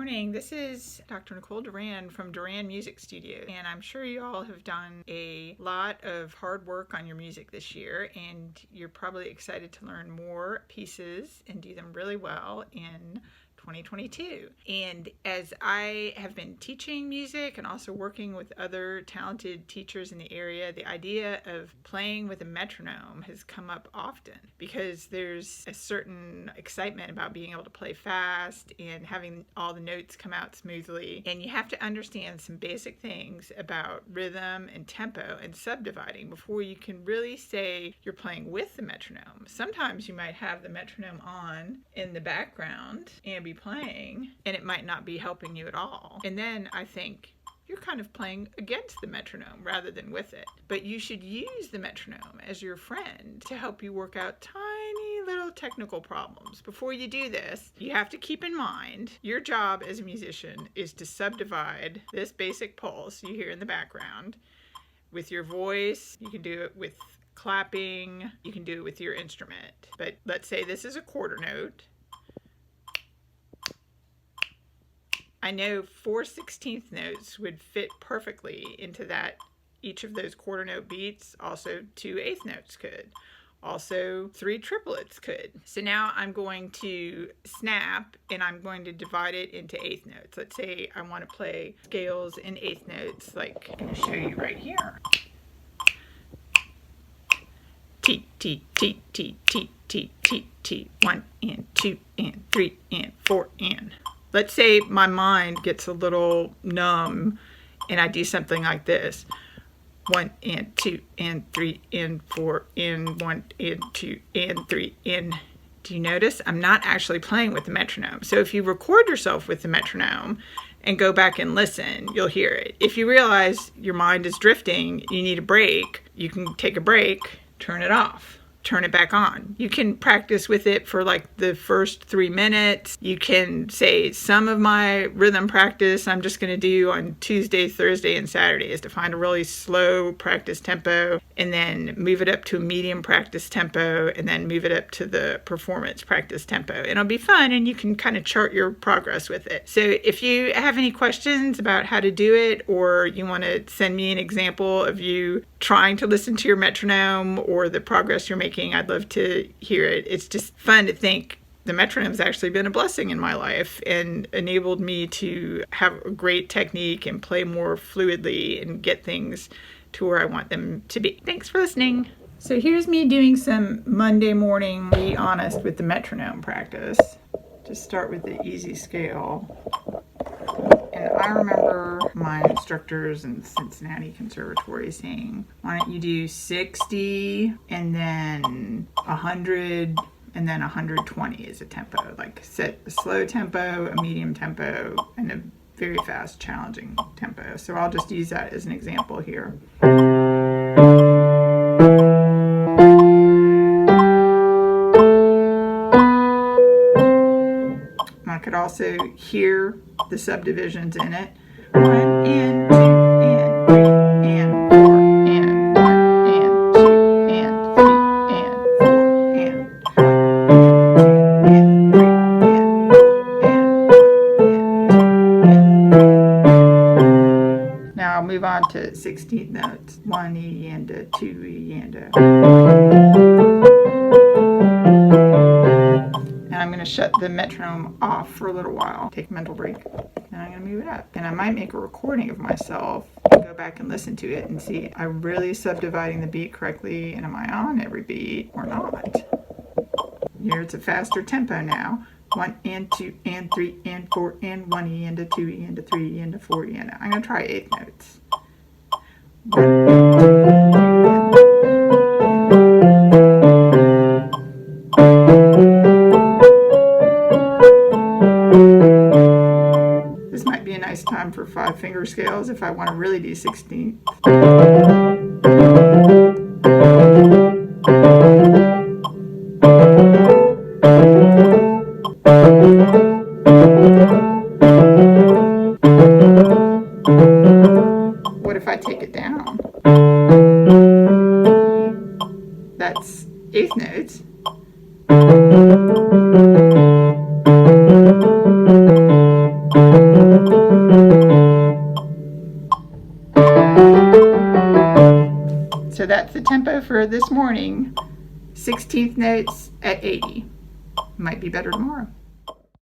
morning. This is Dr. Nicole Duran from Duran Music Studio, and I'm sure you all have done a lot of hard work on your music this year, and you're probably excited to learn more pieces and do them really well in 2022. And as I have been teaching music and also working with other talented teachers in the area, the idea of playing with a metronome has come up often because there's a certain excitement about being able to play fast and having all the notes come out smoothly. And you have to understand some basic things about rhythm and tempo and subdividing before you can really say you're playing with the metronome. Sometimes you might have the metronome on in the background and be playing, and it might not be helping you at all. And then I think you're kind of playing against the metronome rather than with it. But you should use the metronome as your friend to help you work out tiny little technical problems. Before you do this, you have to keep in mind your job as a musician is to subdivide this basic pulse you hear in the background with your voice. You can do it with clapping. You can do it with your instrument. But let's say this is a quarter note. I know 4/16 notes would fit perfectly into that, each of those quarter note beats. Also 2 eighth notes could. Also 3 triplets could. So now I'm going to snap and I'm going to divide it into eighth notes. Let's say I want to play scales in eighth notes, like I'm going to show you right here. T, T, T, T, T, T, T, T, 1 and 2 and 3 and 4 and. Let's say my mind gets a little numb and I do something like this. 1 and 2 and 3 and 4 and 1 and 2 and 3 and. Do you notice? I'm not actually playing with the metronome. So if you record yourself with the metronome and go back and listen, you'll hear it. If you realize your mind is drifting, you need a break, you can take a break, turn it off, turn it back on. You can practice with it for like the first 3 minutes. You can say some of my rhythm practice I'm just going to do on Tuesday, Thursday, and Saturday is to find a really slow practice tempo and then move it up to a medium practice tempo and then move it up to the performance practice tempo. It'll be fun and you can kind of chart your progress with it. So if you have any questions about how to do it, or you want to send me an example of you trying to listen to your metronome or the progress you're making, I'd love to hear it. It's just fun to think the metronome's actually been a blessing in my life and enabled me to have a great technique and play more fluidly and get things to where I want them to be. Thanks for listening. So here's me doing some Monday morning Be Honest with the metronome practice. Just start with the easy scale. And I remember my instructors in Cincinnati Conservatory saying, why don't you do 60 and then 100 and then 120 as a tempo. Like set a slow tempo, a medium tempo, and a very fast, challenging tempo. So I'll just use that as an example here. I could also hear the subdivisions in it. 1 and 2 and 3 and 4 and 1 and 2 and 3 and 4 and 2 and 3 and 4 and 2 and 3. Now I'll move on to 16th notes. 1 E and a 2 E and a. I'm going to shut the metronome off for a little while, take a mental break, and I'm going to move it up. And I might make a recording of myself and go back and listen to it and see, I'm really subdividing the beat correctly, and am I on every beat or not? Here it's a faster tempo now. 1 and 2 and 3 and 4 and 1 E and a 2 E and a 3 E and a 4 E and a. I'm going to try 8 notes. 1 and 2 and 3 and 4. Time for 5-finger scales if I want to really do 16th. What if I take it down? That's 8th notes. So that's the tempo for this morning. 16th notes at 80. Might be better tomorrow.